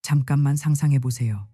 잠깐만 상상해 보세요.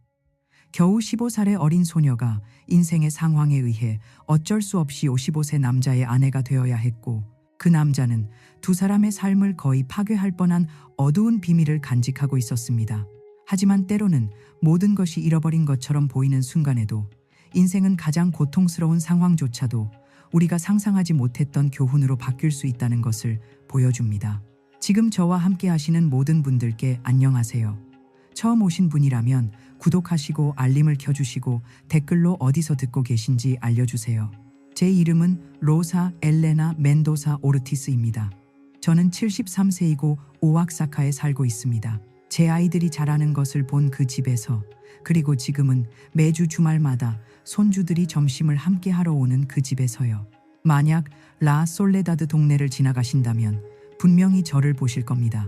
겨우 15살의 어린 소녀가 인생의 상황에 의해 어쩔 수 없이 55세 남자의 아내가 되어야 했고, 그 남자는 두 사람의 삶을 거의 파괴할 뻔한 어두운 비밀을 간직하고 있었습니다. 하지만 때로는 모든 것이 잃어버린 것처럼 보이는 순간에도 인생은 가장 고통스러운 상황조차도 우리가 상상하지 못했던 교훈으로 바뀔 수 있다는 것을 보여줍니다. 지금 저와 함께 하시는 모든 분들께 안녕하세요. 처음 오신 분이라면 구독하시고 알림을 켜주시고 댓글로 어디서 듣고 계신지 알려주세요. 제 이름은 로사 엘레나 멘도사 오르티스입니다. 저는 73세이고 오악사카에 살고 있습니다. 제 아이들이 자라는 것을 본 그 집에서, 그리고 지금은 매주 주말마다 손주들이 점심을 함께 하러 오는 그 집에서요. 만약 라 솔레다드 동네를 지나가신다면 분명히 저를 보실 겁니다.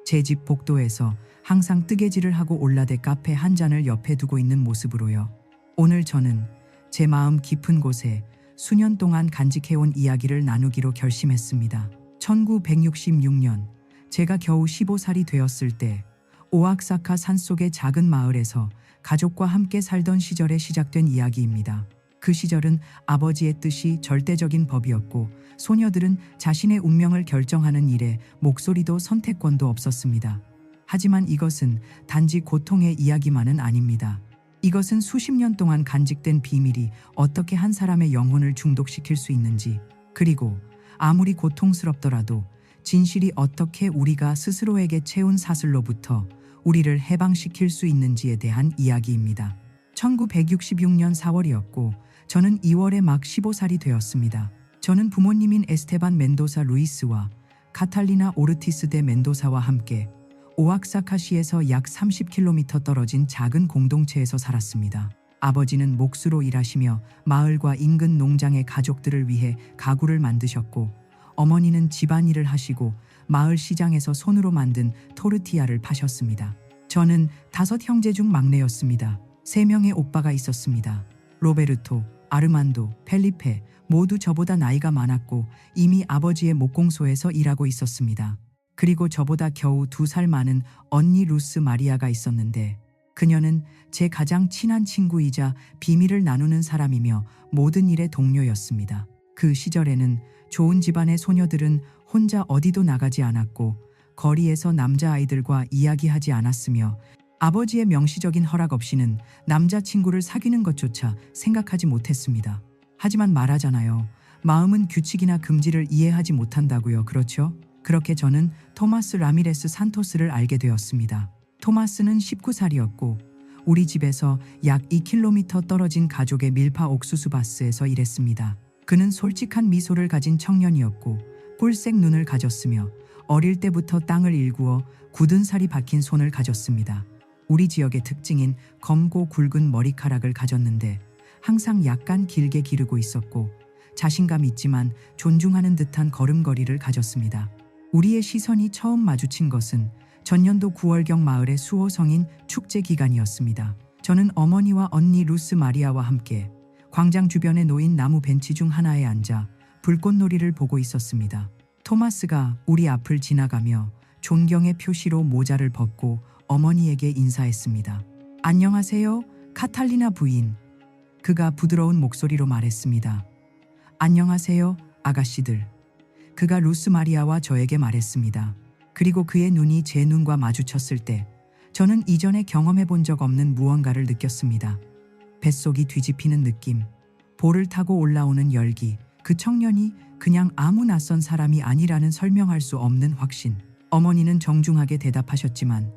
제 집 복도에서 항상 뜨개질을 하고 올라대 카페 한 잔을 옆에 두고 있는 모습으로요. 오늘 저는 제 마음 깊은 곳에 수년 동안 간직해온 이야기를 나누기로 결심했습니다. 1966년 제가 겨우 15살이 되었을 때 오악사카 산속의 작은 마을에서 가족과 함께 살던 시절에 시작된 이야기입니다. 그 시절은 아버지의 뜻이 절대적인 법이었고, 소녀들은 자신의 운명을 결정하는 일에 목소리도 선택권도 없었습니다. 하지만 이것은 단지 고통의 이야기만은 아닙니다. 이것은 수십 년 동안 간직된 비밀이 어떻게 한 사람의 영혼을 중독시킬 수 있는지, 그리고 아무리 고통스럽더라도 진실이 어떻게 우리가 스스로에게 채운 사슬로부터 우리를 해방시킬 수 있는지에 대한 이야기입니다. 1966년 4월이었고 저는 2월에 막 15살이 되었습니다. 저는 부모님인 에스테반 멘도사 루이스와 카탈리나 오르티스 데 멘도사와 함께 오악사카시에서 약 30km 떨어진 작은 공동체에서 살았습니다. 아버지는 목수로 일하시며 마을과 인근 농장의 가족들을 위해 가구를 만드셨고, 어머니는 집안일을 하시고 마을 시장에서 손으로 만든 토르티아를 파셨습니다. 저는 5 형제 중 막내였습니다. 3명의 오빠가 있었습니다. 로베르토, 아르만도, 펠리페, 모두 저보다 나이가 많았고 이미 아버지의 목공소에서 일하고 있었습니다. 그리고 저보다 겨우 2살 많은 언니 루스 마리아가 있었는데, 그녀는 제 가장 친한 친구이자 비밀을 나누는 사람이며 모든 일의 동료였습니다. 그 시절에는 좋은 집안의 소녀들은 혼자 어디도 나가지 않았고 거리에서 남자아이들과 이야기하지 않았으며, 아버지의 명시적인 허락 없이는 남자친구를 사귀는 것조차 생각하지 못했습니다. 하지만 말하잖아요. 마음은 규칙이나 금지를 이해하지 못한다고요. 그렇죠? 그렇게 저는 토마스 라미레스 산토스를 알게 되었습니다. 토마스는 19살이었고 우리 집에서 약 2km 떨어진 가족의 밀파 옥수수바스에서 일했습니다. 그는 솔직한 미소를 가진 청년이었고 꿀색 눈을 가졌으며 어릴 때부터 땅을 일구어 굳은 살이 박힌 손을 가졌습니다. 우리 지역의 특징인 검고 굵은 머리카락을 가졌는데 항상 약간 길게 기르고 있었고, 자신감 있지만 존중하는 듯한 걸음걸이를 가졌습니다. 우리의 시선이 처음 마주친 것은 전년도 9월경 마을의 수호성인 축제 기간이었습니다. 저는 어머니와 언니 루스 마리아와 함께 광장 주변에 놓인 나무 벤치 중 하나에 앉아 불꽃놀이를 보고 있었습니다. 토마스가 우리 앞을 지나가며 존경의 표시로 모자를 벗고 어머니에게 인사했습니다. 안녕하세요, 카탈리나 부인. 그가 부드러운 목소리로 말했습니다. 안녕하세요, 아가씨들. 그가 루스 마리아와 저에게 말했습니다. 그리고 그의 눈이 제 눈과 마주쳤을 때 저는 이전에 경험해 본 적 없는 무언가를 느꼈습니다. 뱃속이 뒤집히는 느낌, 볼을 타고 올라오는 열기, 그 청년이 그냥 아무 낯선 사람이 아니라는 설명할 수 없는 확신. 어머니는 정중하게 대답하셨지만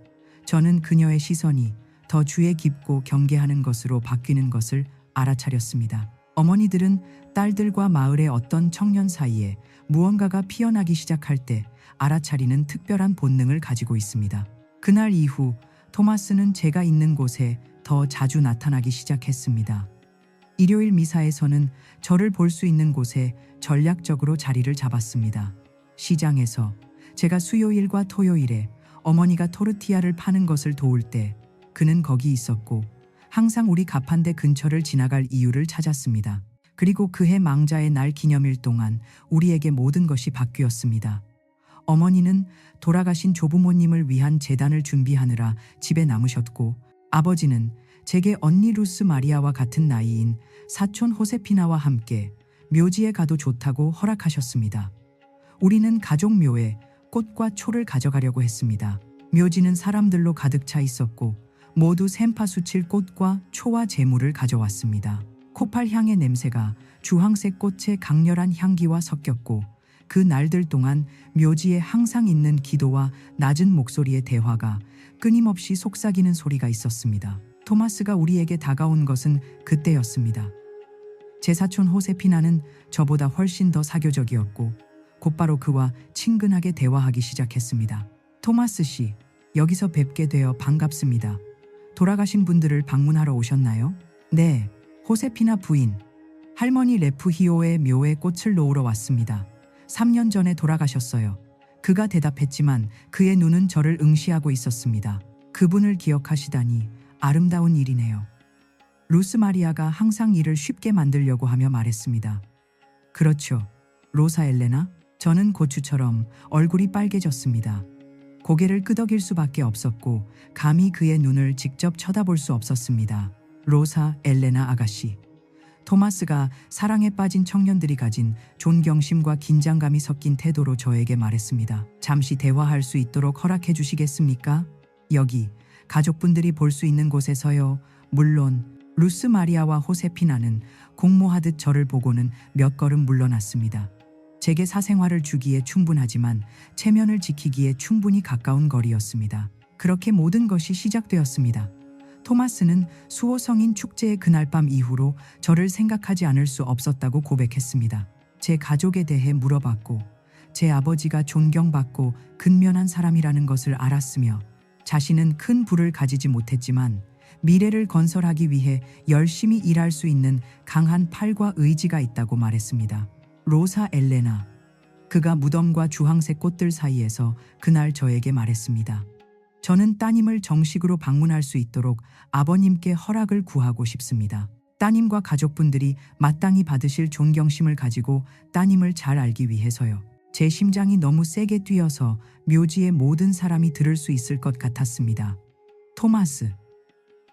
저는 그녀의 시선이 더 주의 깊고 경계하는 것으로 바뀌는 것을 알아차렸습니다. 어머니들은 딸들과 마을의 어떤 청년 사이에 무언가가 피어나기 시작할 때 알아차리는 특별한 본능을 가지고 있습니다. 그날 이후 토마스는 제가 있는 곳에 더 자주 나타나기 시작했습니다. 일요일 미사에서는 저를 볼 수 있는 곳에 전략적으로 자리를 잡았습니다. 시장에서 제가 수요일과 토요일에 어머니가 토르티아를 파는 것을 도울 때 그는 거기 있었고, 항상 우리 가판대 근처를 지나갈 이유를 찾았습니다. 그리고 그해 망자의 날 기념일 동안 우리에게 모든 것이 바뀌었습니다. 어머니는 돌아가신 조부모님을 위한 제단을 준비하느라 집에 남으셨고, 아버지는 제게 언니 루스 마리아와 같은 나이인 사촌 호세피나와 함께 묘지에 가도 좋다고 허락하셨습니다. 우리는 가족 묘에 꽃과 초를 가져가려고 했습니다. 묘지는 사람들로 가득 차 있었고 모두 샘파수칠 꽃과 초와 재물을 가져왔습니다. 코팔향의 냄새가 주황색 꽃의 강렬한 향기와 섞였고 그 날들 동안 묘지에 항상 있는 기도와 낮은 목소리의 대화가 끊임없이 속삭이는 소리가 있었습니다. 토마스가 우리에게 다가온 것은 그때였습니다. 제 사촌 호세피나는 저보다 훨씬 더 사교적이었고 곧바로 그와 친근하게 대화하기 시작했습니다. 토마스 씨, 여기서 뵙게 되어 반갑습니다. 돌아가신 분들을 방문하러 오셨나요? 네, 호세피나 부인. 할머니 레프히오의 묘에 꽃을 놓으러 왔습니다. 3년 전에 돌아가셨어요. 그가 대답했지만 그의 눈은 저를 응시하고 있었습니다. 그분을 기억하시다니 아름다운 일이네요. 루스 마리아가 항상 일을 쉽게 만들려고 하며 말했습니다. 그렇죠. 로사 엘레나? 저는 고추처럼 얼굴이 빨개졌습니다. 고개를 끄덕일 수밖에 없었고 감히 그의 눈을 직접 쳐다볼 수 없었습니다. 로사 엘레나 아가씨. 토마스가 사랑에 빠진 청년들이 가진 존경심과 긴장감이 섞인 태도로 저에게 말했습니다. 잠시 대화할 수 있도록 허락해 주시겠습니까? 여기 가족분들이 볼 수 있는 곳에서요. 물론 루스 마리아와 호세피나는 공모하듯 저를 보고는 몇 걸음 물러났습니다. 제게 사생활을 주기에 충분하지만 체면을 지키기에 충분히 가까운 거리였습니다. 그렇게 모든 것이 시작되었습니다. 토마스는 수호성인 축제의 그날 밤 이후로 저를 생각하지 않을 수 없었다고 고백했습니다. 제 가족에 대해 물어봤고 제 아버지가 존경받고 근면한 사람이라는 것을 알았으며 자신은 큰 부를 가지지 못했지만 미래를 건설하기 위해 열심히 일할 수 있는 강한 팔과 의지가 있다고 말했습니다. 로사 엘레나. 그가 무덤과 주황색 꽃들 사이에서 그날 저에게 말했습니다. 저는 따님을 정식으로 방문할 수 있도록 아버님께 허락을 구하고 싶습니다. 따님과 가족분들이 마땅히 받으실 존경심을 가지고 따님을 잘 알기 위해서요. 제 심장이 너무 세게 뛰어서 묘지의 모든 사람이 들을 수 있을 것 같았습니다. 토마스.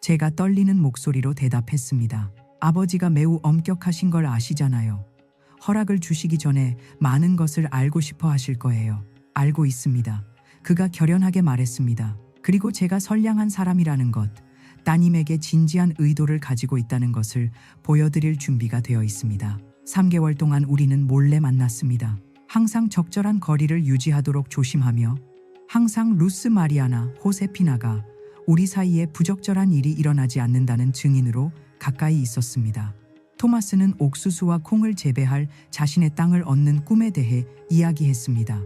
제가 떨리는 목소리로 대답했습니다. 아버지가 매우 엄격하신 걸 아시잖아요. 허락을 주시기 전에 많은 것을 알고 싶어 하실 거예요. 알고 있습니다. 그가 결연하게 말했습니다. 그리고 제가 선량한 사람이라는 것, 따님에게 진지한 의도를 가지고 있다는 것을 보여드릴 준비가 되어 있습니다. 3개월 동안 우리는 몰래 만났습니다. 항상 적절한 거리를 유지하도록 조심하며 항상 루스 마리아나 호세피나가 우리 사이에 부적절한 일이 일어나지 않는다는 증인으로 가까이 있었습니다. 토마스는 옥수수와 콩을 재배할 자신의 땅을 얻는 꿈에 대해 이야기했습니다.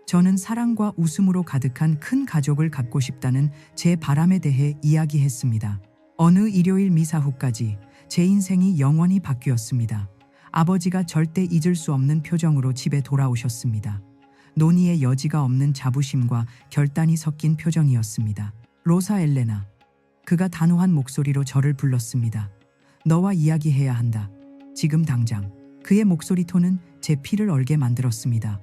저는 사랑과 웃음으로 가득한 큰 가족을 갖고 싶다는 제 바람에 대해 이야기했습니다. 어느 일요일 미사 후까지 제 인생이 영원히 바뀌었습니다. 아버지가 절대 잊을 수 없는 표정으로 집에 돌아오셨습니다. 논의의 여지가 없는 자부심과 결단이 섞인 표정이었습니다. 로사 엘레나. 그가 단호한 목소리로 저를 불렀습니다. 너와 이야기해야 한다. 지금 당장. 그의 목소리 톤은 제 피를 얼게 만들었습니다.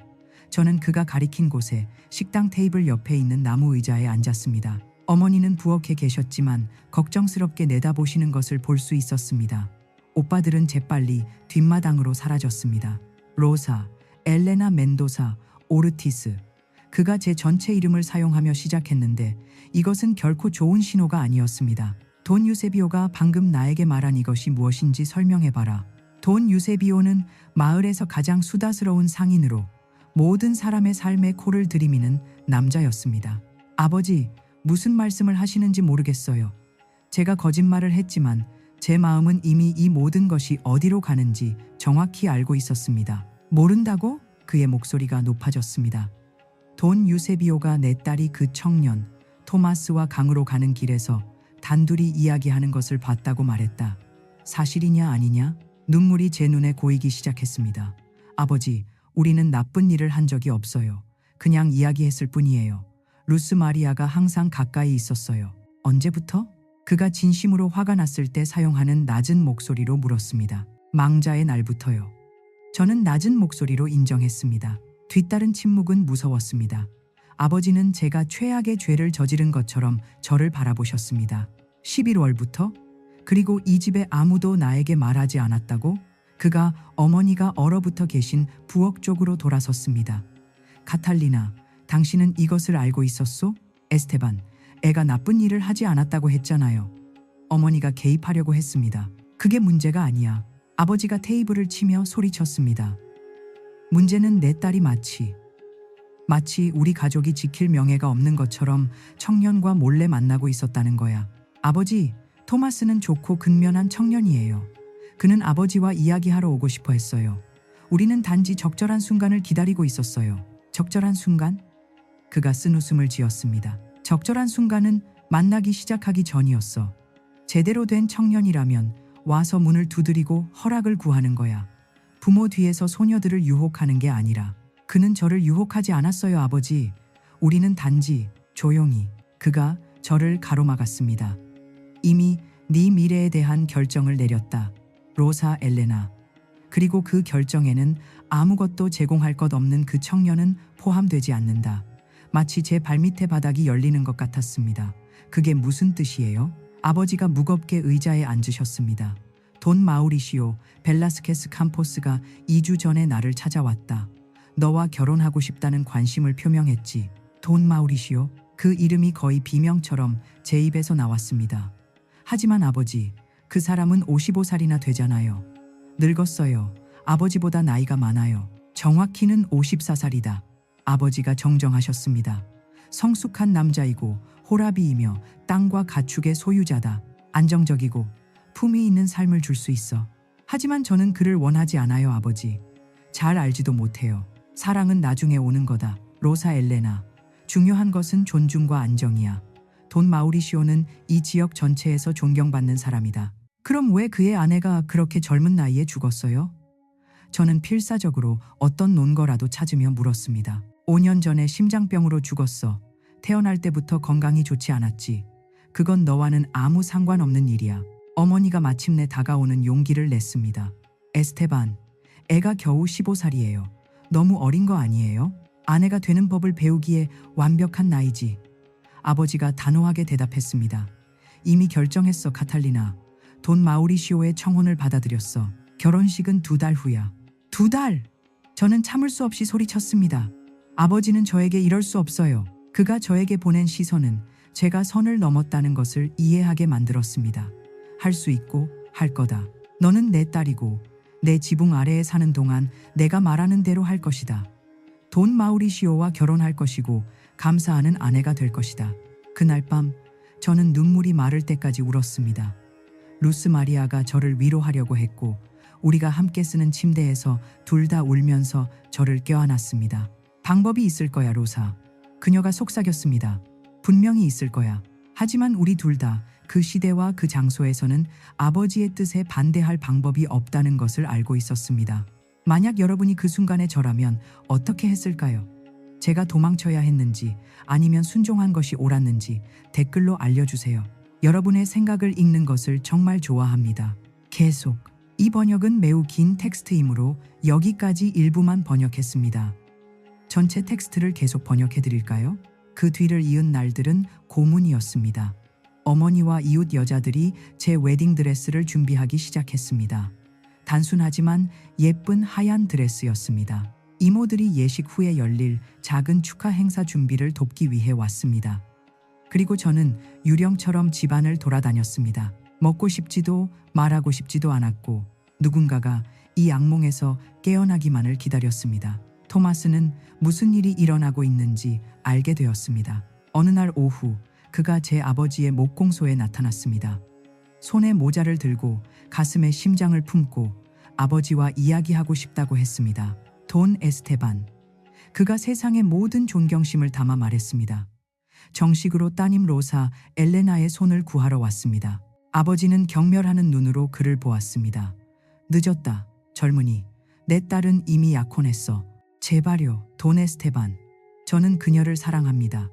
저는 그가 가리킨 곳에 식당 테이블 옆에 있는 나무 의자에 앉았습니다. 어머니는 부엌에 계셨지만 걱정스럽게 내다보시는 것을 볼 수 있었습니다. 오빠들은 재빨리 뒷마당으로 사라졌습니다. 로사, 엘레나 멘도사, 오르티스. 그가 제 전체 이름을 사용하며 시작했는데 이것은 결코 좋은 신호가 아니었습니다. 돈 유세비오가 방금 나에게 말한 이것이 무엇인지 설명해봐라. 돈 유세비오는 마을에서 가장 수다스러운 상인으로 모든 사람의 삶에 코를 들이미는 남자였습니다. 아버지, 무슨 말씀을 하시는지 모르겠어요. 제가 거짓말을 했지만 제 마음은 이미 이 모든 것이 어디로 가는지 정확히 알고 있었습니다. 모른다고? 그의 목소리가 높아졌습니다. 돈 유세비오가 내 딸이 그 청년 토마스와 강으로 가는 길에서 단둘이 이야기하는 것을 봤다고 말했다. 사실이냐 아니냐? 눈물이 제 눈에 고이기 시작했습니다. 아버지, 우리는 나쁜 일을 한 적이 없어요. 그냥 이야기했을 뿐이에요. 루스 마리아가 항상 가까이 있었어요. 언제부터? 그가 진심으로 화가 났을 때 사용하는 낮은 목소리로 물었습니다. 망자의 날부터요. 저는 낮은 목소리로 인정했습니다. 뒤따른 침묵은 무서웠습니다. 아버지는 제가 최악의 죄를 저지른 것처럼 저를 바라보셨습니다. 11월부터? 그리고 이 집에 아무도 나에게 말하지 않았다고? 그가 어머니가 얼어붙어 계신 부엌 쪽으로 돌아섰습니다. 카탈리나, 당신은 이것을 알고 있었소? 에스테반, 애가 나쁜 일을 하지 않았다고 했잖아요. 어머니가 개입하려고 했습니다. 그게 문제가 아니야. 아버지가 테이블을 치며 소리쳤습니다. 문제는 내 딸이 마치 우리 가족이 지킬 명예가 없는 것처럼 청년과 몰래 만나고 있었다는 거야. 아버지, 토마스는 좋고 근면한 청년이에요. 그는 아버지와 이야기하러 오고 싶어 했어요. 우리는 단지 적절한 순간을 기다리고 있었어요. 적절한 순간? 그가 쓴웃음을 지었습니다. 적절한 순간은 만나기 시작하기 전이었어. 제대로 된 청년이라면 와서 문을 두드리고 허락을 구하는 거야. 부모 뒤에서 소녀들을 유혹하는 게 아니라. 그는 저를 유혹하지 않았어요, 아버지. 우리는 단지 조용히. 그가 저를 가로막았습니다. 이미 네 미래에 대한 결정을 내렸다. 로사 엘레나. 그리고 그 결정에는 아무것도 제공할 것 없는 그 청년은 포함되지 않는다. 마치 제 발밑에 바닥이 열리는 것 같았습니다. 그게 무슨 뜻이에요? 아버지가 무겁게 의자에 앉으셨습니다. 돈 마우리시오 벨라스케스 캠포스가 2주 전에 나를 찾아왔다. 너와 결혼하고 싶다는 관심을 표명했지. 돈 마우리시오? 그 이름이 거의 비명처럼 제 입에서 나왔습니다. 하지만 아버지, 그 사람은 55살이나 되잖아요. 늙었어요. 아버지보다 나이가 많아요. 정확히는 54살이다. 아버지가 정정하셨습니다. 성숙한 남자이고 호라비이며 땅과 가축의 소유자다. 안정적이고 품위 있는 삶을 줄 수 있어. 하지만 저는 그를 원하지 않아요, 아버지. 잘 알지도 못해요. 사랑은 나중에 오는 거다. 로사 엘레나. 중요한 것은 존중과 안정이야. 돈 마우리시오는 이 지역 전체에서 존경받는 사람이다. 그럼 왜 그의 아내가 그렇게 젊은 나이에 죽었어요? 저는 필사적으로 어떤 논거라도 찾으며 물었습니다. 5년 전에 심장병으로 죽었어. 태어날 때부터 건강이 좋지 않았지. 그건 너와는 아무 상관없는 일이야. 어머니가 마침내 다가오는 용기를 냈습니다. 에스테반, 애가 겨우 15살이에요. 너무 어린 거 아니에요? 아내가 되는 법을 배우기에 완벽한 나이지. 아버지가 단호하게 대답했습니다. 이미 결정했어, 카탈리나. 돈 마우리시오의 청혼을 받아들였어. 결혼식은 2달 후야. 2달! 저는 참을 수 없이 소리쳤습니다. 아버지는 저에게 이럴 수 없어요. 그가 저에게 보낸 시선은 제가 선을 넘었다는 것을 이해하게 만들었습니다. 할 수 있고 할 거다. 너는 내 딸이고 내 지붕 아래에 사는 동안 내가 말하는 대로 할 것이다. 돈 마우리시오와 결혼할 것이고 감사하는 아내가 될 것이다. 그날 밤 저는 눈물이 마를 때까지 울었습니다. 루스 마리아가 저를 위로하려고 했고 우리가 함께 쓰는 침대에서 둘 다 울면서 저를 껴안았습니다. 방법이 있을 거야, 로사. 그녀가 속삭였습니다. 분명히 있을 거야. 하지만 우리 둘 다 그 시대와 그 장소에서는 아버지의 뜻에 반대할 방법이 없다는 것을 알고 있었습니다. 만약 여러분이 그 순간에 저라면 어떻게 했을까요? 제가 도망쳐야 했는지 아니면 순종한 것이 옳았는지 댓글로 알려주세요. 여러분의 생각을 읽는 것을 정말 좋아합니다. 계속. 이 번역은 매우 긴 텍스트이므로 여기까지 일부만 번역했습니다. 전체 텍스트를 계속 번역해 드릴까요? 그 뒤를 이은 날들은 고문이었습니다. 어머니와 이웃 여자들이 제 웨딩드레스를 준비하기 시작했습니다. 단순하지만 예쁜 하얀 드레스였습니다. 이모들이 예식 후에 열릴 작은 축하 행사 준비를 돕기 위해 왔습니다. 그리고 저는 유령처럼 집안을 돌아다녔습니다. 먹고 싶지도 말하고 싶지도 않았고 누군가가 이 악몽에서 깨어나기만을 기다렸습니다. 토마스는 무슨 일이 일어나고 있는지 알게 되었습니다. 어느 날 오후 그가 제 아버지의 목공소에 나타났습니다. 손에 모자를 들고 가슴에 심장을 품고 아버지와 이야기하고 싶다고 했습니다. 돈 에스테반. 그가 세상의 모든 존경심을 담아 말했습니다. 정식으로 따님 로사 엘레나의 손을 구하러 왔습니다. 아버지는 경멸하는 눈으로 그를 보았습니다. 늦었다, 젊은이. 내 딸은 이미 약혼했어. 제발요, 돈 에스테반. 저는 그녀를 사랑합니다.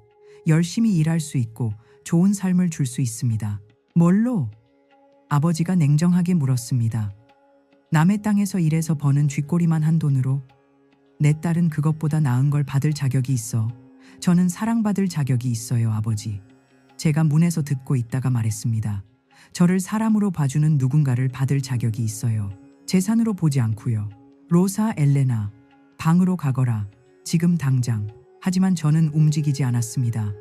열심히 일할 수 있고 좋은 삶을 줄 수 있습니다. 뭘로? 아버지가 냉정하게 물었습니다. 남의 땅에서 일해서 버는 쥐꼬리만 한 돈으로? 내 딸은 그것보다 나은 걸 받을 자격이 있어. 저는 사랑받을 자격이 있어요, 아버지. 제가 문에서 듣고 있다가 말했습니다. 저를 사람으로 봐주는 누군가를 받을 자격이 있어요. 재산으로 보지 않고요. 로사 엘레나, 방으로 가거라. 지금 당장. 하지만 저는 움직이지 않았습니다.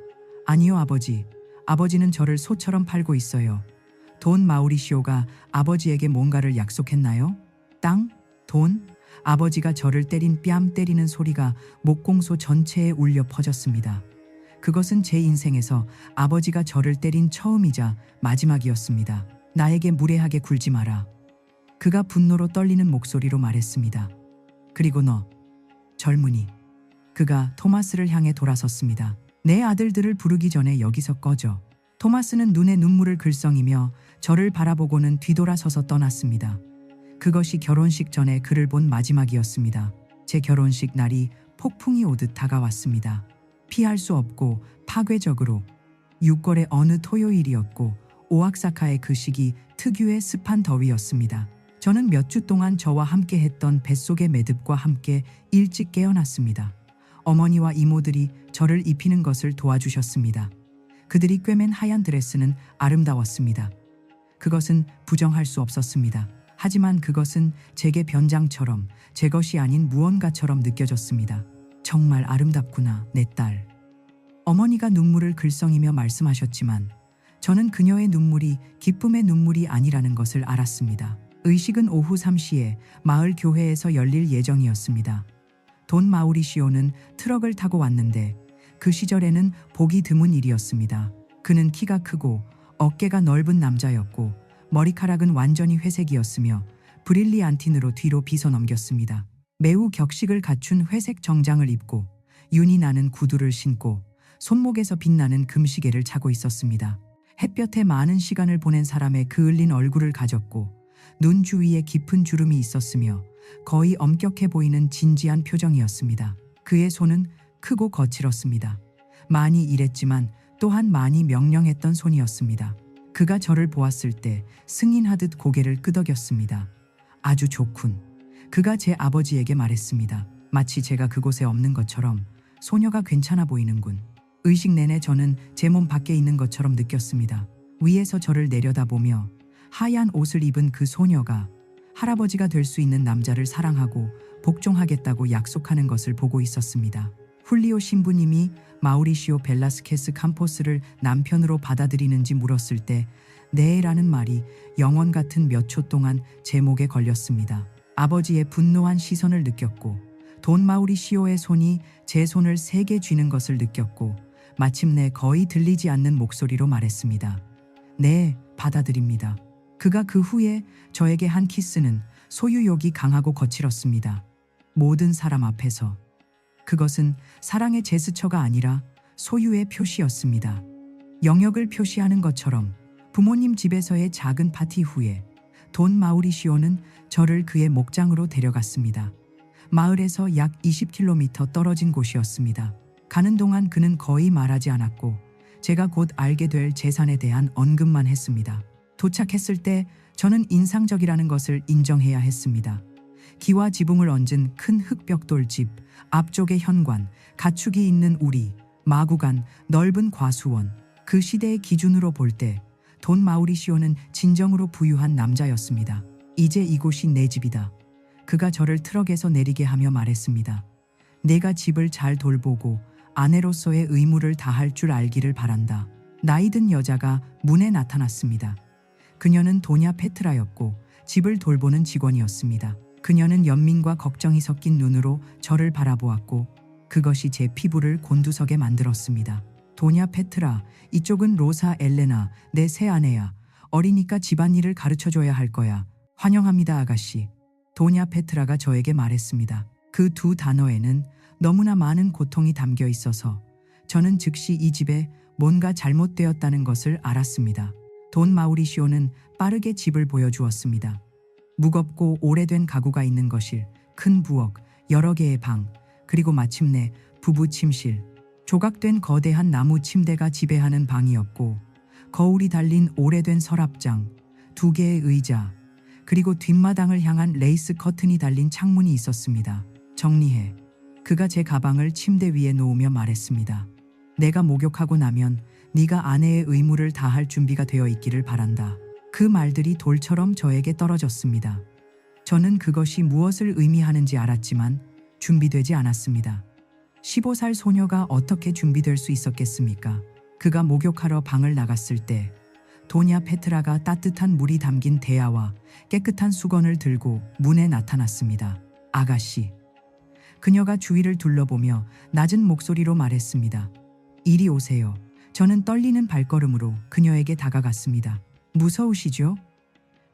아니요, 아버지. 아버지는 저를 소처럼 팔고 있어요. 돈 마우리시오가 아버지에게 뭔가를 약속했나요? 땅? 돈? 아버지가 저를 때린 뺨 때리는 소리가 목공소 전체에 울려 퍼졌습니다. 그것은 제 인생에서 아버지가 저를 때린 처음이자 마지막이었습니다. 나에게 무례하게 굴지 마라. 그가 분노로 떨리는 목소리로 말했습니다. 그리고 너, 젊은이. 그가 토마스를 향해 돌아섰습니다. 내 아들들을 부르기 전에 여기서 꺼져. 토마스는 눈에 눈물을 글썽이며 저를 바라보고는 뒤돌아서서 떠났습니다. 그것이 결혼식 전에 그를 본 마지막이었습니다. 제 결혼식 날이 폭풍이 오듯 다가왔습니다. 피할 수 없고 파괴적으로 6월의 어느 토요일이었고 오아사카의 그 시기 특유의 습한 더위였습니다. 저는 몇 주 동안 저와 함께 했던 뱃속의 매듭과 함께 일찍 깨어났습니다. 어머니와 이모들이 저를 입히는 것을 도와주셨습니다. 그들이 꿰맨 하얀 드레스는 아름다웠습니다. 그것은 부정할 수 없었습니다. 하지만 그것은 제게 변장처럼 제 것이 아닌 무언가처럼 느껴졌습니다. 정말 아름답구나, 내 딸. 어머니가 눈물을 글썽이며 말씀하셨지만 저는 그녀의 눈물이 기쁨의 눈물이 아니라는 것을 알았습니다. 의식은 오후 3시에 마을 교회에서 열릴 예정이었습니다. 돈 마우리시오는 트럭을 타고 왔는데 그 시절에는 보기 드문 일이었습니다. 그는 키가 크고 어깨가 넓은 남자였고 머리카락은 완전히 회색이었으며 브릴리안틴으로 뒤로 빗어 넘겼습니다. 매우 격식을 갖춘 회색 정장을 입고 윤이 나는 구두를 신고 손목에서 빛나는 금시계를 차고 있었습니다. 햇볕에 많은 시간을 보낸 사람의 그을린 얼굴을 가졌고 눈 주위에 깊은 주름이 있었으며 거의 엄격해 보이는 진지한 표정이었습니다. 그의 손은 크고 거칠었습니다. 많이 일했지만 또한 많이 명령했던 손이었습니다. 그가 저를 보았을 때 승인하듯 고개를 끄덕였습니다. 아주 좋군. 그가 제 아버지에게 말했습니다. 마치 제가 그곳에 없는 것처럼 소녀가 괜찮아 보이는군. 의식 내내 저는 제 몸 밖에 있는 것처럼 느꼈습니다. 위에서 저를 내려다보며 하얀 옷을 입은 그 소녀가 할아버지가 될 수 있는 남자를 사랑하고 복종하겠다고 약속하는 것을 보고 있었습니다. 훌리오 신부님이 마우리시오 벨라스케스 캠포스를 남편으로 받아들이는지 물었을 때 네라는 말이 영원 같은 몇 초 동안 제 목에 걸렸습니다. 아버지의 분노한 시선을 느꼈고 돈 마우리시오의 손이 제 손을 세게 쥐는 것을 느꼈고 마침내 거의 들리지 않는 목소리로 말했습니다. 네, 받아들입니다. 그가 그 후에 저에게 한 키스는 소유욕이 강하고 거칠었습니다. 모든 사람 앞에서. 그것은 사랑의 제스처가 아니라 소유의 표시였습니다. 영역을 표시하는 것처럼 부모님 집에서의 작은 파티 후에 돈 마우리시오는 저를 그의 목장으로 데려갔습니다. 마을에서 약 20km 떨어진 곳이었습니다. 가는 동안 그는 거의 말하지 않았고 제가 곧 알게 될 재산에 대한 언급만 했습니다. 도착했을 때 저는 인상적이라는 것을 인정해야 했습니다. 기와 지붕을 얹은 큰 흙벽돌집, 앞쪽에 현관, 가축이 있는 우리, 마구간, 넓은 과수원. 그 시대의 기준으로 볼 때 돈 마우리시오는 진정으로 부유한 남자였습니다. 이제 이곳이 내 집이다. 그가 저를 트럭에서 내리게 하며 말했습니다. 내가 집을 잘 돌보고 아내로서의 의무를 다할 줄 알기를 바란다. 나이든 여자가 문에 나타났습니다. 그녀는 도냐 페트라였고 집을 돌보는 직원이었습니다. 그녀는 연민과 걱정이 섞인 눈으로 저를 바라보았고 그것이 제 피부를 곤두서게 만들었습니다. 도냐 페트라, 이쪽은 로사 엘레나, 내 새 아내야. 어리니까 집안일을 가르쳐줘야 할 거야. 환영합니다, 아가씨. 도냐 페트라가 저에게 말했습니다. 그 두 단어에는 너무나 많은 고통이 담겨 있어서 저는 즉시 이 집에 뭔가 잘못되었다는 것을 알았습니다. 돈 마우리시오는 빠르게 집을 보여주었습니다. 무겁고 오래된 가구가 있는 거실, 큰 부엌, 여러 개의 방, 그리고 마침내 부부 침실, 조각된 거대한 나무 침대가 지배하는 방이었고 거울이 달린 오래된 서랍장, 2개의 의자, 그리고 뒷마당을 향한 레이스 커튼이 달린 창문이 있었습니다. 정리해. 그가 제 가방을 침대 위에 놓으며 말했습니다. 내가 목욕하고 나면 네가 아내의 의무를 다할 준비가 되어 있기를 바란다. 그 말들이 돌처럼 저에게 떨어졌습니다. 저는 그것이 무엇을 의미하는지 알았지만 준비되지 않았습니다. 15살 소녀가 어떻게 준비될 수 있었겠습니까? 그가 목욕하러 방을 나갔을 때 도냐 페트라가 따뜻한 물이 담긴 대야와 깨끗한 수건을 들고 문에 나타났습니다. 아가씨. 그녀가 주위를 둘러보며 낮은 목소리로 말했습니다. 이리 오세요. 저는 떨리는 발걸음으로 그녀에게 다가갔습니다. 무서우시죠?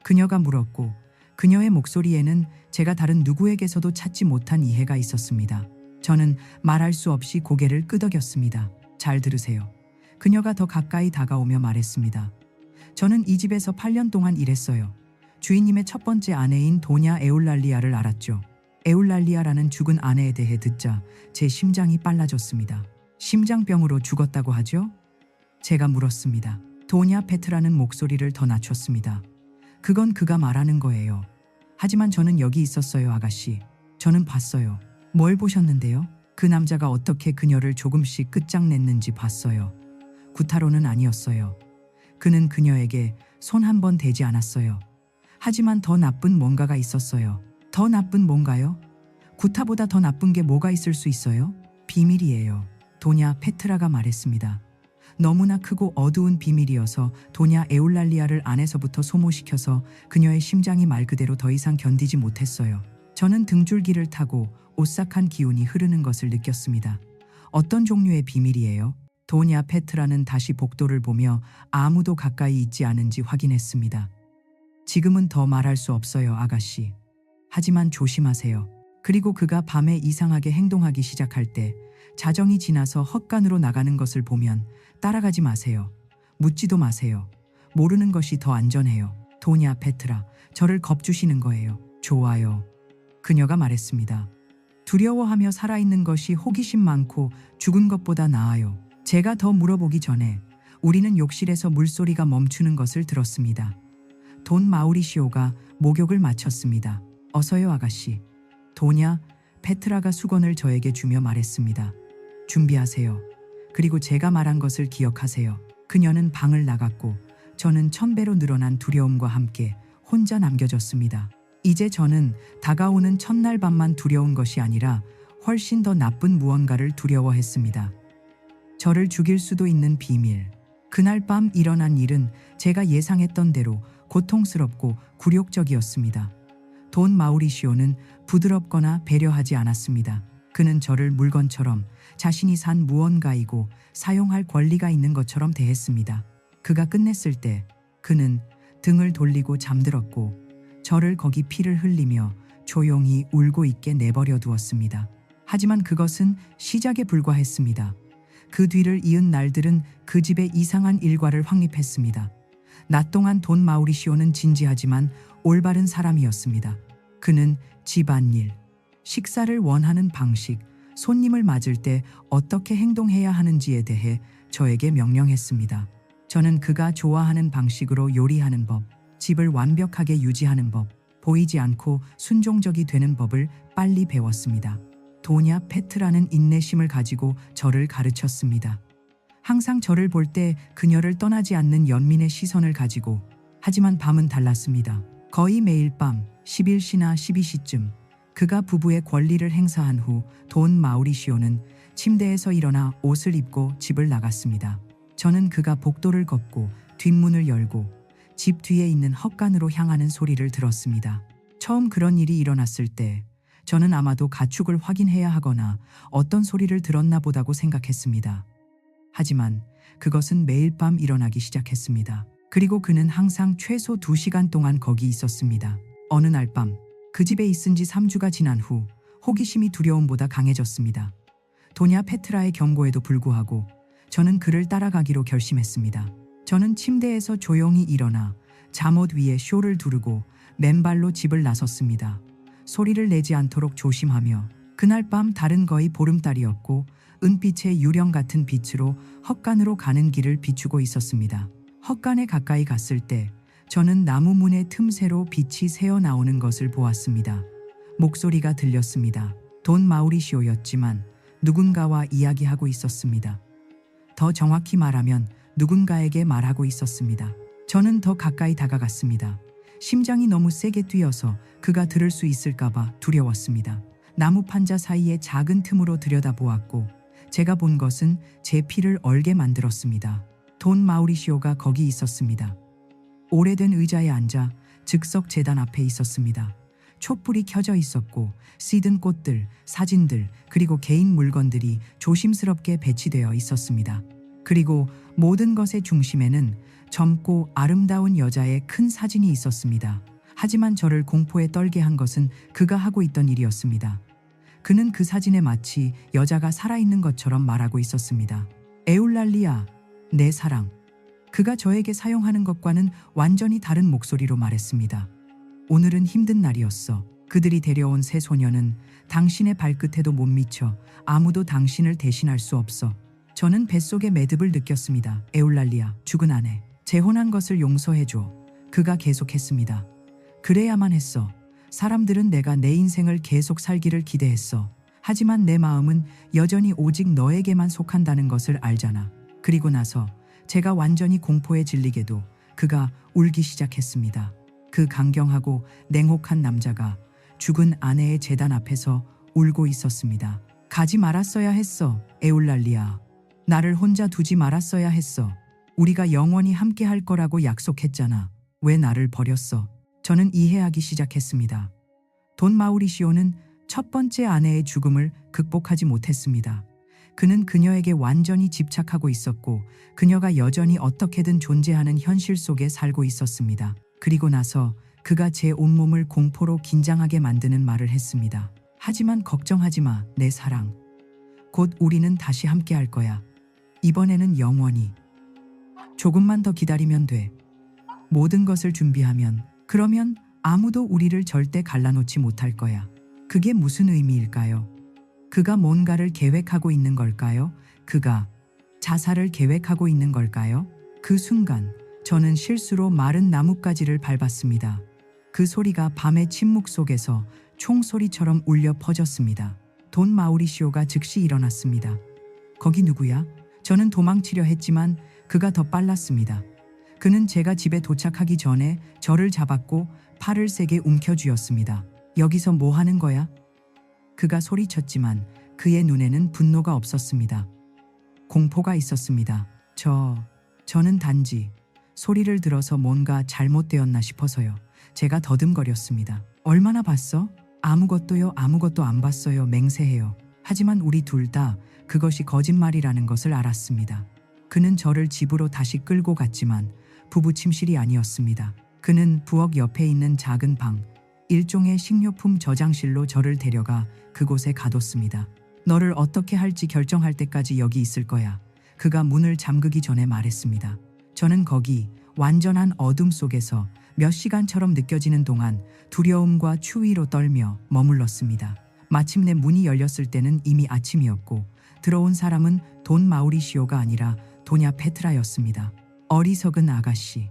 그녀가 물었고 그녀의 목소리에는 제가 다른 누구에게서도 찾지 못한 이해가 있었습니다. 저는 말할 수 없이 고개를 끄덕였습니다. 잘 들으세요. 그녀가 더 가까이 다가오며 말했습니다. 저는 이 집에서 8년 동안 일했어요. 주인님의 첫 번째 아내인 도냐 에울랄리아를 알았죠. 에울랄리아라는 죽은 아내에 대해 듣자 제 심장이 빨라졌습니다. 심장병으로 죽었다고 하죠? 제가 물었습니다. 도냐 페트라는 목소리를 더 낮췄습니다. 그건 그가 말하는 거예요. 하지만 저는 여기 있었어요, 아가씨. 저는 봤어요. 뭘 보셨는데요? 그 남자가 어떻게 그녀를 조금씩 끝장냈는지 봤어요. 구타로는 아니었어요. 그는 그녀에게 손 한 번 대지 않았어요. 하지만 더 나쁜 뭔가가 있었어요. 더 나쁜 뭔가요? 구타보다 더 나쁜 게 뭐가 있을 수 있어요? 비밀이에요. 도냐 페트라가 말했습니다. 너무나 크고 어두운 비밀이어서 도냐 에울랄리아를 안에서부터 소모시켜서 그녀의 심장이 말 그대로 더 이상 견디지 못했어요. 저는 등줄기를 타고 오싹한 기운이 흐르는 것을 느꼈습니다. 어떤 종류의 비밀이에요? 도냐 페트라는 다시 복도를 보며 아무도 가까이 있지 않은지 확인했습니다. 지금은 더 말할 수 없어요, 아가씨. 하지만 조심하세요. 그리고 그가 밤에 이상하게 행동하기 시작할 때 자정이 지나서 헛간으로 나가는 것을 보면 따라가지 마세요. 묻지도 마세요. 모르는 것이 더 안전해요. 도냐 페트라, 저를 겁주시는 거예요. 좋아요. 그녀가 말했습니다. 두려워하며 살아있는 것이 호기심 많고 죽은 것보다 나아요. 제가 더 물어보기 전에 우리는 욕실에서 물소리가 멈추는 것을 들었습니다. 돈 마우리시오가 목욕을 마쳤습니다. 어서요, 아가씨. 도냐 페트라가 수건을 저에게 주며 말했습니다. 준비하세요. 그리고 제가 말한 것을 기억하세요. 그녀는 방을 나갔고 저는 1000배로 늘어난 두려움과 함께 혼자 남겨졌습니다. 이제 저는 다가오는 첫날 밤만 두려운 것이 아니라 훨씬 더 나쁜 무언가를 두려워했습니다. 저를 죽일 수도 있는 비밀. 그날 밤 일어난 일은 제가 예상했던 대로 고통스럽고 굴욕적이었습니다. 돈 마우리시오는 부드럽거나 배려하지 않았습니다. 그는 저를 물건처럼 자신이 산 무언가이고 사용할 권리가 있는 것처럼 대했습니다. 그가 끝냈을 때 그는 등을 돌리고 잠들었고 저를 거기 피를 흘리며 조용히 울고 있게 내버려 두었습니다. 하지만 그것은 시작에 불과했습니다. 그 뒤를 이은 날들은 그 집의 이상한 일과를 확립했습니다. 낮 동안 돈 마우리시오는 진지하지만 올바른 사람이었습니다. 그는 집안일, 식사를 원하는 방식, 손님을 맞을 때 어떻게 행동해야 하는지에 대해 저에게 명령했습니다. 저는 그가 좋아하는 방식으로 요리하는 법, 집을 완벽하게 유지하는 법, 보이지 않고 순종적이 되는 법을 빨리 배웠습니다. 도냐 페트라는 인내심을 가지고 저를 가르쳤습니다. 항상 저를 볼 때 그녀를 떠나지 않는 연민의 시선을 가지고, 하지만 밤은 달랐습니다. 거의 매일 밤 11시나 12시쯤 그가 부부의 권리를 행사한 후 돈 마우리시오는 침대에서 일어나 옷을 입고 집을 나갔습니다. 저는 그가 복도를 걷고 뒷문을 열고 집 뒤에 있는 헛간으로 향하는 소리를 들었습니다. 처음 그런 일이 일어났을 때 저는 아마도 가축을 확인해야 하거나 어떤 소리를 들었나 보다고 생각했습니다. 하지만 그것은 매일 밤 일어나기 시작했습니다. 그리고 그는 항상 최소 2시간 동안 거기 있었습니다. 어느 날 밤 그 집에 있은 지 3주가 지난 후 호기심이 두려움보다 강해졌습니다. 도냐 페트라의 경고에도 불구하고 저는 그를 따라가기로 결심했습니다. 저는 침대에서 조용히 일어나 잠옷 위에 쇼를 두르고 맨발로 집을 나섰습니다. 소리를 내지 않도록 조심하며 그날 밤 달은 거의 보름달이었고 은빛의 유령 같은 빛으로 헛간으로 가는 길을 비추고 있었습니다. 헛간에 가까이 갔을 때 저는 나무 문의 틈새로 빛이 새어나오는 것을 보았습니다. 목소리가 들렸습니다. 돈 마우리시오였지만 누군가와 이야기하고 있었습니다. 더 정확히 말하면 누군가에게 말하고 있었습니다. 저는 더 가까이 다가갔습니다. 심장이 너무 세게 뛰어서 그가 들을 수 있을까봐 두려웠습니다. 나무 판자 사이의 작은 틈으로 들여다보았고 제가 본 것은 제 피를 얼게 만들었습니다. 돈 마우리시오가 거기 있었습니다. 오래된 의자에 앉아 즉석 제단 앞에 있었습니다. 촛불이 켜져 있었고 씨든 꽃들, 사진들, 그리고 개인 물건들이 조심스럽게 배치되어 있었습니다. 그리고 모든 것의 중심에는 젊고 아름다운 여자의 큰 사진이 있었습니다. 하지만 저를 공포에 떨게 한 것은 그가 하고 있던 일이었습니다. 그는 그 사진에 마치 여자가 살아있는 것처럼 말하고 있었습니다. 에울랄리아, 내 사랑. 그가 저에게 사용하는 것과는 완전히 다른 목소리로 말했습니다. 오늘은 힘든 날이었어. 그들이 데려온 새 소녀는 당신의 발끝에도 못 미쳐. 아무도 당신을 대신할 수 없어. 저는 뱃속의 매듭을 느꼈습니다. 에울랄리아, 죽은 아내. 재혼한 것을 용서해줘. 그가 계속했습니다. 그래야만 했어. 사람들은 내가 내 인생을 계속 살기를 기대했어. 하지만 내 마음은 여전히 오직 너에게만 속한다는 것을 알잖아. 그리고 나서 제가 완전히 공포에 질리게도 그가 울기 시작했습니다. 그 강경하고 냉혹한 남자가 죽은 아내의 제단 앞에서 울고 있었습니다. 가지 말았어야 했어, 에울랄리아. 나를 혼자 두지 말았어야 했어. 우리가 영원히 함께 할 거라고 약속했잖아. 왜 나를 버렸어? 저는 이해하기 시작했습니다. 돈 마우리시오는 첫 번째 아내의 죽음을 극복하지 못했습니다. 그는 그녀에게 완전히 집착하고 있었고 그녀가 여전히 어떻게든 존재하는 현실 속에 살고 있었습니다. 그리고 나서 그가 제 온몸을 공포로 긴장하게 만드는 말을 했습니다. 하지만 걱정하지 마, 내 사랑. 곧 우리는 다시 함께 할 거야. 이번에는 영원히. 조금만 더 기다리면 돼. 모든 것을 준비하면, 그러면 아무도 우리를 절대 갈라놓지 못할 거야. 그게 무슨 의미일까요? 그가 뭔가를 계획하고 있는 걸까요? 그가 자살을 계획하고 있는 걸까요? 그 순간 저는 실수로 마른 나뭇가지를 밟았습니다. 그 소리가 밤의 침묵 속에서 총소리처럼 울려 퍼졌습니다. 돈 마우리시오가 즉시 일어났습니다. 거기 누구야? 저는 도망치려 했지만 그가 더 빨랐습니다. 그는 제가 집에 도착하기 전에 저를 잡았고 팔을 세게 움켜쥐었습니다. 여기서 뭐 하는 거야? 그가 소리쳤지만 그의 눈에는 분노가 없었습니다. 공포가 있었습니다. 저는 단지 소리를 들어서 뭔가 잘못되었나 싶어서요. 제가 더듬거렸습니다. 얼마나 봤어? 아무것도요, 아무것도 안 봤어요. 맹세해요. 하지만 우리 둘 다 그것이 거짓말이라는 것을 알았습니다. 그는 저를 집으로 다시 끌고 갔지만 부부 침실이 아니었습니다. 그는 부엌 옆에 있는 작은 방, 일종의 식료품 저장실로 저를 데려가 그곳에 가뒀습니다. 너를 어떻게 할지 결정할 때까지 여기 있을 거야. 그가 문을 잠그기 전에 말했습니다. 저는 거기 완전한 어둠 속에서 몇 시간처럼 느껴지는 동안 두려움과 추위로 떨며 머물렀습니다. 마침내 문이 열렸을 때는 이미 아침이었고 들어온 사람은 돈 마우리시오가 아니라 도냐 페트라였습니다. 어리석은 아가씨.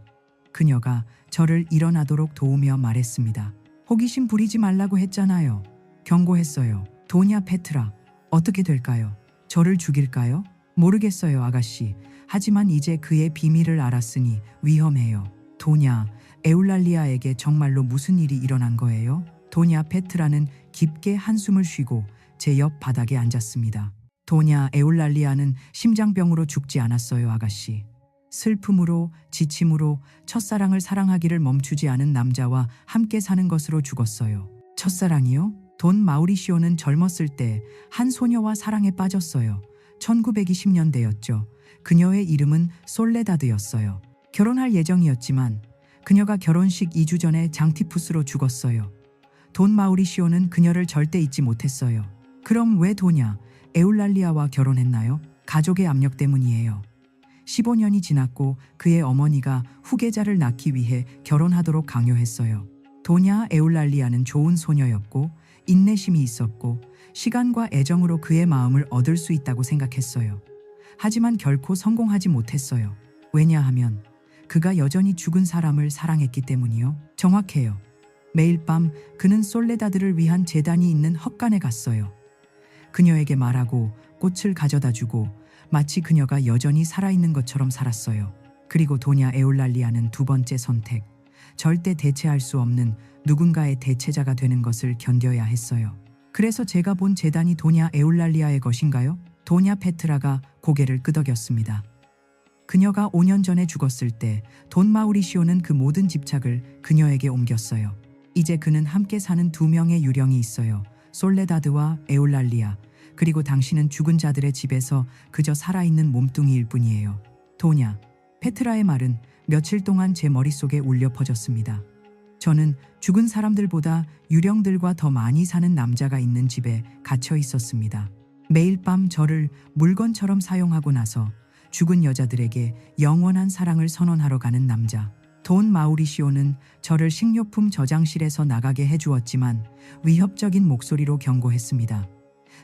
그녀가 저를 일어나도록 도우며 말했습니다. 호기심 부리지 말라고 했잖아요. 경고했어요. 도냐 페트라, 어떻게 될까요? 저를 죽일까요? 모르겠어요, 아가씨. 하지만 이제 그의 비밀을 알았으니 위험해요. 도냐, 에울랄리아에게 정말로 무슨 일이 일어난 거예요? 도냐 페트라는 깊게 한숨을 쉬고 제 옆 바닥에 앉았습니다. 도냐 에울랄리아는 심장병으로 죽지 않았어요, 아가씨. 슬픔으로, 지침으로 첫사랑을 사랑하기를 멈추지 않은 남자와 함께 사는 것으로 죽었어요. 첫사랑이요? 돈 마우리시오는 젊었을 때 한 소녀와 사랑에 빠졌어요. 1920년대였죠. 그녀의 이름은 솔레다드였어요. 결혼할 예정이었지만 그녀가 결혼식 2주 전에 장티푸스로 죽었어요. 돈 마우리시오는 그녀를 절대 잊지 못했어요. 그럼 왜 도냐, 에울랄리아와 결혼했나요? 가족의 압력 때문이에요. 15년이 지났고 그의 어머니가 후계자를 낳기 위해 결혼하도록 강요했어요. 도냐 에울랄리아는 좋은 소녀였고 인내심이 있었고 시간과 애정으로 그의 마음을 얻을 수 있다고 생각했어요. 하지만 결코 성공하지 못했어요. 왜냐하면 그가 여전히 죽은 사람을 사랑했기 때문이요. 정확해요. 매일 밤 그는 솔레다드를 위한 제단이 있는 헛간에 갔어요. 그녀에게 말하고 꽃을 가져다 주고 마치 그녀가 여전히 살아있는 것처럼 살았어요. 그리고 도냐 에올랄리아는 두 번째 선택, 절대 대체할 수 없는 누군가의 대체자가 되는 것을 견뎌야 했어요. 그래서 제가 본 재단이 도냐 에올랄리아의 것인가요? 도냐 페트라가 고개를 끄덕였습니다. 그녀가 5년 전에 죽었을 때 돈 마우리시오는 그 모든 집착을 그녀에게 옮겼어요. 이제 그는 함께 사는 두 명의 유령이 있어요. 솔레다드와 에올랄리아. 그리고 당신은 죽은 자들의 집에서 그저 살아있는 몸뚱이일 뿐이에요. 도냐 페트라의 말은 며칠 동안 제 머릿속에 울려 퍼졌습니다. 저는 죽은 사람들보다 유령들과 더 많이 사는 남자가 있는 집에 갇혀 있었습니다. 매일 밤 저를 물건처럼 사용하고 나서 죽은 여자들에게 영원한 사랑을 선언하러 가는 남자. 돈 마우리시오는 저를 식료품 저장실에서 나가게 해주었지만 위협적인 목소리로 경고했습니다.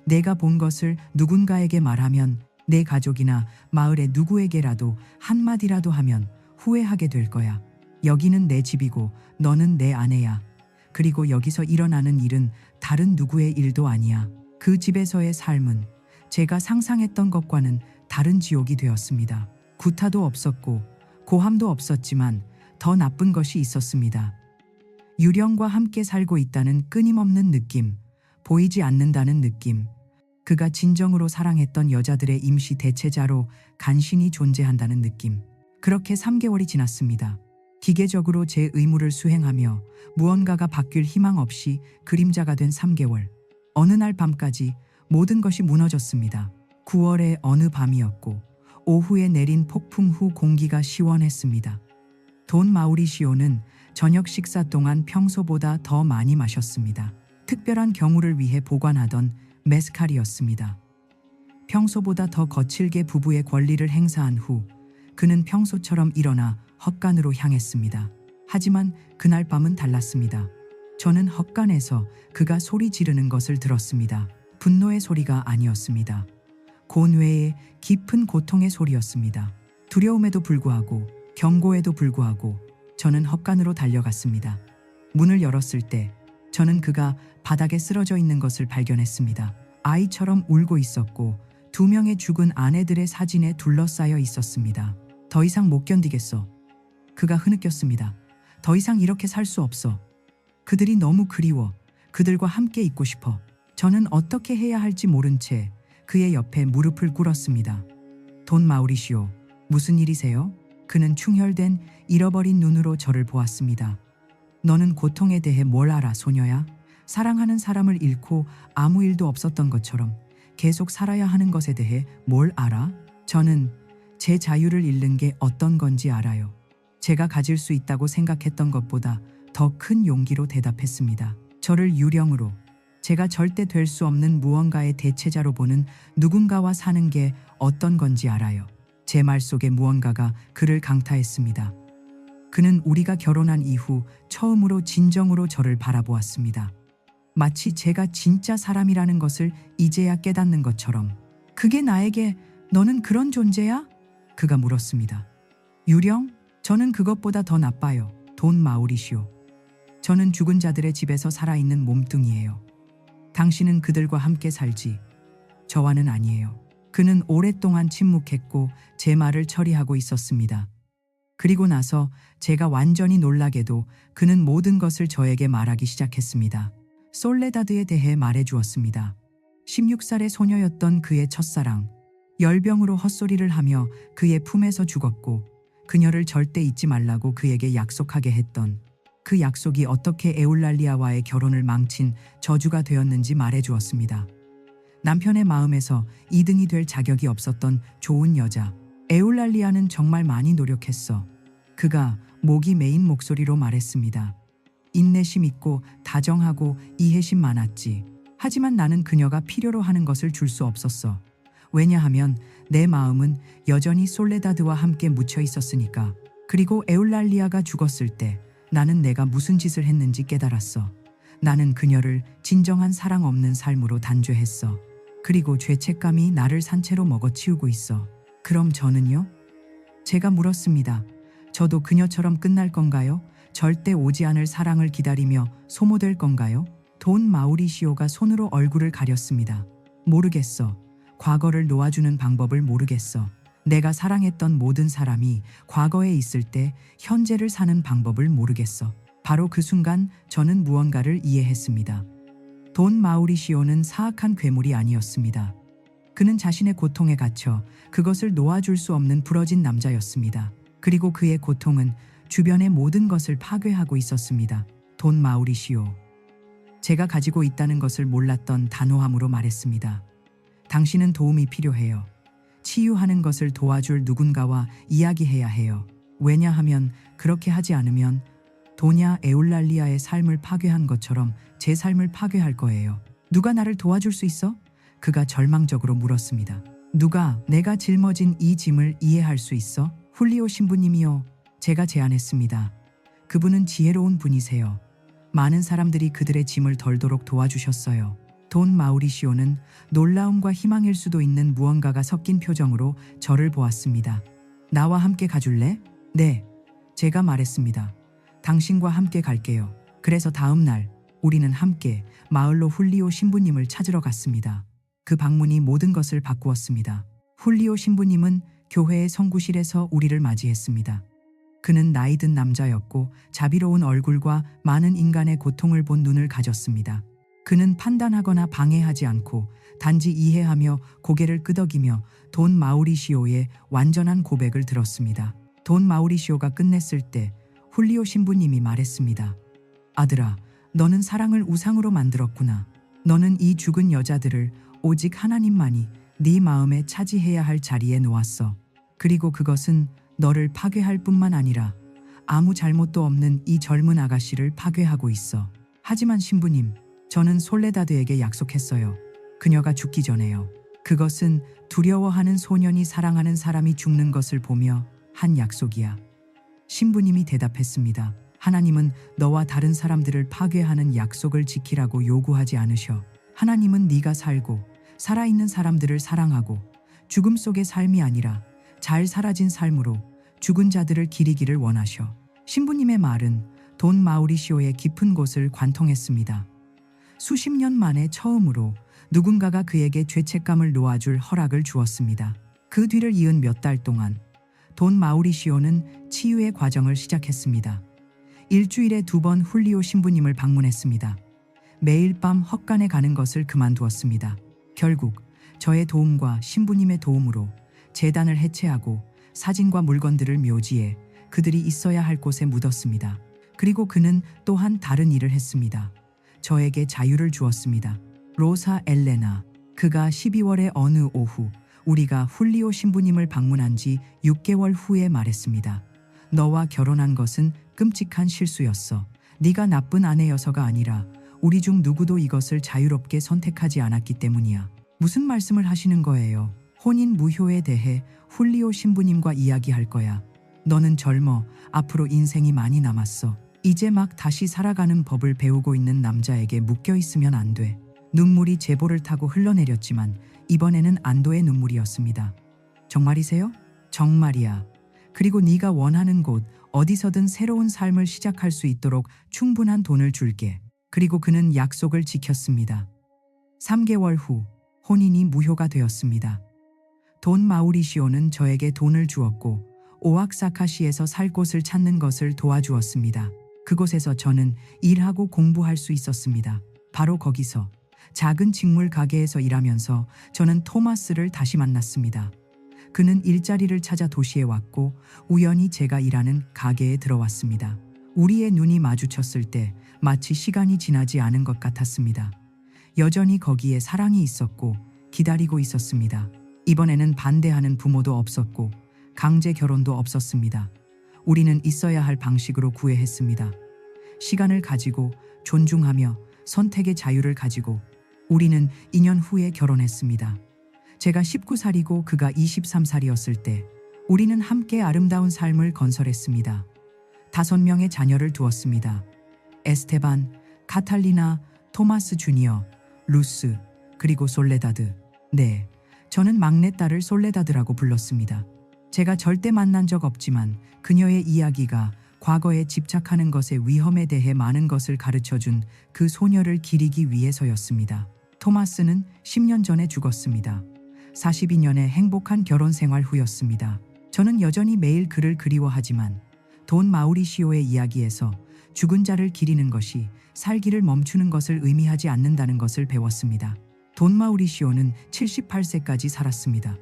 내가 본 것을 누군가에게 말하면 내 가족이나 마을의 누구에게라도 한마디라도 하면 후회하게 될 거야. 여기는 내 집이고 너는 내 아내야. 그리고 여기서 일어나는 일은 다른 누구의 일도 아니야. 그 집에서의 삶은 제가 상상했던 것과는 다른 지옥이 되었습니다. 구타도 없었고 고함도 없었지만 더 나쁜 것이 있었습니다. 유령과 함께 살고 있다는 끊임없는 느낌, 보이지 않는다는 느낌, 그가 진정으로 사랑했던 여자들의 임시 대체자로 간신히 존재한다는 느낌. 그렇게 3개월이 지났습니다. 기계적으로 제 의무를 수행하며 무언가가 바뀔 희망 없이 그림자가 된 3개월. 어느 날 밤까지 모든 것이 무너졌습니다. 9월의 어느 밤이었고 오후에 내린 폭풍 후 공기가 시원했습니다. 돈 마우리시오는 저녁 식사 동안 평소보다 더 많이 마셨습니다. 특별한 경우를 위해 보관하던 메스칼이었습니다. 평소보다 더 거칠게 부부의 권리를 행사한 후 그는 평소처럼 일어나 헛간으로 향했습니다. 하지만 그날 밤은 달랐습니다. 저는 헛간에서 그가 소리 지르는 것을 들었습니다. 분노의 소리가 아니었습니다. 곤외의 깊은 고통의 소리였습니다. 두려움에도 불구하고 경고에도 불구하고 저는 헛간으로 달려갔습니다. 문을 열었을 때 저는 그가 바닥에 쓰러져 있는 것을 발견했습니다. 아이처럼 울고 있었고 2명의 죽은 아내들의 사진에 둘러싸여 있었습니다. 더 이상 못 견디겠어. 그가 흐느꼈습니다. 더 이상 이렇게 살 수 없어. 그들이 너무 그리워. 그들과 함께 있고 싶어. 저는 어떻게 해야 할지 모른 채 그의 옆에 무릎을 꿇었습니다. 돈 마우리시오, 무슨 일이세요? 그는 충혈된 잃어버린 눈으로 저를 보았습니다. 너는 고통에 대해 뭘 알아, 소녀야? 사랑하는 사람을 잃고 아무 일도 없었던 것처럼 계속 살아야 하는 것에 대해 뭘 알아? 저는 제 자유를 잃는 게 어떤 건지 알아요. 제가 가질 수 있다고 생각했던 것보다 더 큰 용기로 대답했습니다. 저를 유령으로, 제가 절대 될 수 없는 무언가의 대체자로 보는 누군가와 사는 게 어떤 건지 알아요. 제 말 속에 무언가가 그를 강타했습니다. 그는 우리가 결혼한 이후 처음으로 진정으로 저를 바라보았습니다. 마치 제가 진짜 사람이라는 것을 이제야 깨닫는 것처럼. 그게 나에게 너는 그런 존재야? 그가 물었습니다. 유령? 저는 그것보다 더 나빠요. 돈 마우리시오. 저는 죽은 자들의 집에서 살아있는 몸뚱이에요. 당신은 그들과 함께 살지. 저와는 아니에요. 그는 오랫동안 침묵했고 제 말을 처리하고 있었습니다. 그리고 나서 제가 완전히 놀라게도 그는 모든 것을 저에게 말하기 시작했습니다. 솔레다드에 대해 말해주었습니다. 16살의 소녀였던 그의 첫사랑, 열병으로 헛소리를 하며 그의 품에서 죽었고 그녀를 절대 잊지 말라고 그에게 약속하게 했던 그 약속이 어떻게 에올랄리아와의 결혼을 망친 저주가 되었는지 말해주었습니다. 남편의 마음에서 2등이 될 자격이 없었던 좋은 여자. 에올랄리아는 정말 많이 노력했어. 그가 목이 메인 목소리로 말했습니다. 인내심 있고 다정하고 이해심 많았지. 하지만 나는 그녀가 필요로 하는 것을 줄 수 없었어. 왜냐하면 내 마음은 여전히 솔레다드와 함께 묻혀 있었으니까. 그리고 에올랄리아가 죽었을 때 나는 내가 무슨 짓을 했는지 깨달았어. 나는 그녀를 진정한 사랑 없는 삶으로 단죄했어. 그리고 죄책감이 나를 산채로 먹어치우고 있어. 그럼 저는요? 제가 물었습니다. 저도 그녀처럼 끝날 건가요? 절대 오지 않을 사랑을 기다리며 소모될 건가요? 돈 마우리시오가 손으로 얼굴을 가렸습니다. 모르겠어. 과거를 놓아주는 방법을 모르겠어. 내가 사랑했던 모든 사람이 과거에 있을 때 현재를 사는 방법을 모르겠어. 바로 그 순간 저는 무언가를 이해했습니다. 돈 마우리시오는 사악한 괴물이 아니었습니다. 그는 자신의 고통에 갇혀 그것을 놓아줄 수 없는 부러진 남자였습니다. 그리고 그의 고통은 주변의 모든 것을 파괴하고 있었습니다. 돈 마우리시오. 제가 가지고 있다는 것을 몰랐던 단호함으로 말했습니다. 당신은 도움이 필요해요. 치유하는 것을 도와줄 누군가와 이야기해야 해요. 왜냐하면 그렇게 하지 않으면 도냐 에울랄리아의 삶을 파괴한 것처럼 제 삶을 파괴할 거예요. 누가 나를 도와줄 수 있어? 그가 절망적으로 물었습니다. 누가 내가 짊어진 이 짐을 이해할 수 있어? 훌리오 신부님이요. 제가 제안했습니다. 그분은 지혜로운 분이세요. 많은 사람들이 그들의 짐을 덜도록 도와주셨어요. 돈 마우리시오는 놀라움과 희망일 수도 있는 무언가가 섞인 표정으로 저를 보았습니다. 나와 함께 가줄래? 네, 제가 말했습니다. 당신과 함께 갈게요. 그래서 다음 날 우리는 함께 마을로 훌리오 신부님을 찾으러 갔습니다. 그 방문이 모든 것을 바꾸었습니다. 훌리오 신부님은 교회의 성구실에서 우리를 맞이했습니다. 그는 나이 든 남자였고 자비로운 얼굴과 많은 인간의 고통을 본 눈을 가졌습니다. 그는 판단하거나 방해하지 않고 단지 이해하며 고개를 끄덕이며 돈 마우리시오의 완전한 고백을 들었습니다. 돈 마우리시오가 끝냈을 때 훌리오 신부님이 말했습니다. 아들아, 너는 사랑을 우상으로 만들었구나. 너는 이 죽은 여자들을 오직 하나님만이 네 마음에 차지해야 할 자리에 놓았어. 그리고 그것은 너를 파괴할 뿐만 아니라 아무 잘못도 없는 이 젊은 아가씨를 파괴하고 있어. 하지만 신부님, 저는 솔레다드에게 약속했어요. 그녀가 죽기 전에요. 그것은 두려워하는 소년이 사랑하는 사람이 죽는 것을 보며 한 약속이야. 신부님이 대답했습니다. 하나님은 너와 다른 사람들을 파괴하는 약속을 지키라고 요구하지 않으셔. 하나님은 네가 살고 살아있는 사람들을 사랑하고 죽음 속의 삶이 아니라 잘 사라진 삶으로 죽은 자들을 기리기를 원하셔. 신부님의 말은 돈 마우리시오의 깊은 곳을 관통했습니다. 수십 년 만에 처음으로 누군가가 그에게 죄책감을 놓아줄 허락을 주었습니다. 그 뒤를 이은 몇 달 동안 돈 마우리시오는 치유의 과정을 시작했습니다. 일주일에 2번 훌리오 신부님을 방문했습니다. 매일 밤 헛간에 가는 것을 그만두었습니다. 결국 저의 도움과 신부님의 도움으로 제단을 해체하고 사진과 물건들을 묘지에 그들이 있어야 할 곳에 묻었습니다. 그리고 그는 또한 다른 일을 했습니다. 저에게 자유를 주었습니다. 로사 엘레나, 그가 12월의 어느 오후 우리가 훌리오 신부님을 방문한 지 6개월 후에 말했습니다. 너와 결혼한 것은 끔찍한 실수였어. 네가 나쁜 아내여서가 아니라 우리 중 누구도 이것을 자유롭게 선택하지 않았기 때문이야. 무슨 말씀을 하시는 거예요? 혼인 무효에 대해 훌리오 신부님과 이야기할 거야. 너는 젊어. 앞으로 인생이 많이 남았어. 이제 막 다시 살아가는 법을 배우고 있는 남자에게 묶여 있으면 안 돼. 눈물이 제보를 타고 흘러내렸지만 이번에는 안도의 눈물이었습니다. 정말이세요? 정말이야. 그리고 네가 원하는 곳 어디서든 새로운 삶을 시작할 수 있도록 충분한 돈을 줄게. 그리고 그는 약속을 지켰습니다. 3개월 후 혼인이 무효가 되었습니다. 돈 마우리시오는 저에게 돈을 주었고 오악사카시에서 살 곳을 찾는 것을 도와주었습니다. 그곳에서 저는 일하고 공부할 수 있었습니다. 바로 거기서 작은 직물 가게에서 일하면서 저는 토마스를 다시 만났습니다. 그는 일자리를 찾아 도시에 왔고 우연히 제가 일하는 가게에 들어왔습니다. 우리의 눈이 마주쳤을 때 마치 시간이 지나지 않은 것 같았습니다. 여전히 거기에 사랑이 있었고 기다리고 있었습니다. 이번에는 반대하는 부모도 없었고 강제 결혼도 없었습니다. 우리는 있어야 할 방식으로 구애했습니다. 시간을 가지고 존중하며 선택의 자유를 가지고 우리는 2년 후에 결혼했습니다. 제가 19살이고 그가 23살이었을 때 우리는 함께 아름다운 삶을 건설했습니다. 5명의 자녀를 두었습니다. 에스테반, 카탈리나, 토마스 주니어, 루스, 그리고 솔레다드. 네, 저는 막내딸을 솔레다드라고 불렀습니다. 제가 절대 만난 적 없지만 그녀의 이야기가 과거에 집착하는 것의 위험에 대해 많은 것을 가르쳐준 그 소녀를 기리기 위해서였습니다. 토마스는 10년 전에 죽었습니다. 42년의 행복한 결혼 생활 후였습니다. 저는 여전히 매일 그를 그리워하지만 돈 마우리시오의 이야기에서 죽은 자를 기리는 것이 살기를 멈추는 것을 의미하지 않는다는 것을 배웠습니다. 돈 마우리시오는 78세까지 살았습니다.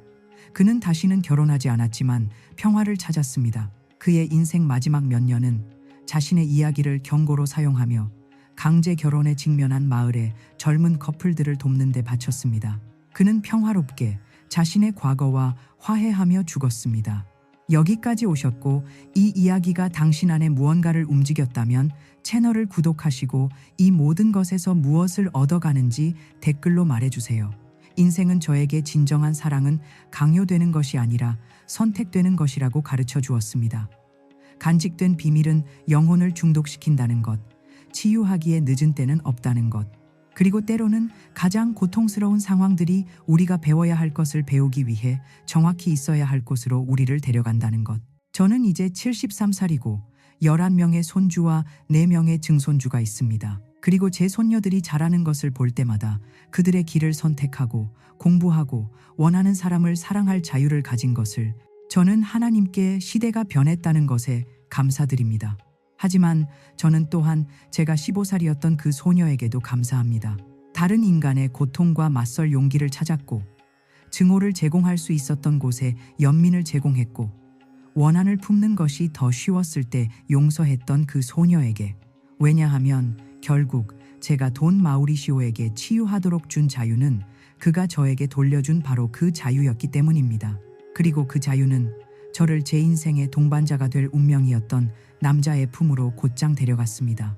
그는 다시는 결혼하지 않았지만 평화를 찾았습니다. 그의 인생 마지막 몇 년은 자신의 이야기를 경고로 사용하며 강제 결혼에 직면한 마을의 젊은 커플들을 돕는 데 바쳤습니다. 그는 평화롭게 자신의 과거와 화해하며 죽었습니다. 여기까지 오셨고 이 이야기가 당신 안에 무언가를 움직였다면 채널을 구독하시고 이 모든 것에서 무엇을 얻어가는지 댓글로 말해주세요. 인생은 저에게 진정한 사랑은 강요되는 것이 아니라 선택되는 것이라고 가르쳐 주었습니다. 간직된 비밀은 영혼을 중독시킨다는 것, 치유하기에 늦은 때는 없다는 것, 그리고 때로는 가장 고통스러운 상황들이 우리가 배워야 할 것을 배우기 위해 정확히 있어야 할 곳으로 우리를 데려간다는 것. 저는 이제 73살이고 11명의 손주와 4명의 증손주가 있습니다. 그리고 제 손녀들이 자라는 것을 볼 때마다 그들의 길을 선택하고 공부하고 원하는 사람을 사랑할 자유를 가진 것을 저는 하나님께 시대가 변했다는 것에 감사드립니다. 하지만 저는 또한 제가 15살이었던 그 소녀에게도 감사합니다. 다른 인간의 고통과 맞설 용기를 찾았고 증오를 제공할 수 있었던 곳에 연민을 제공했고 원한을 품는 것이 더 쉬웠을 때 용서했던 그 소녀에게. 왜냐하면 결국 제가 돈 마우리시오에게 치유하도록 준 자유는 그가 저에게 돌려준 바로 그 자유였기 때문입니다. 그리고 그 자유는 저를 제 인생의 동반자가 될 운명이었던 남자의 품으로 곧장 데려갔습니다.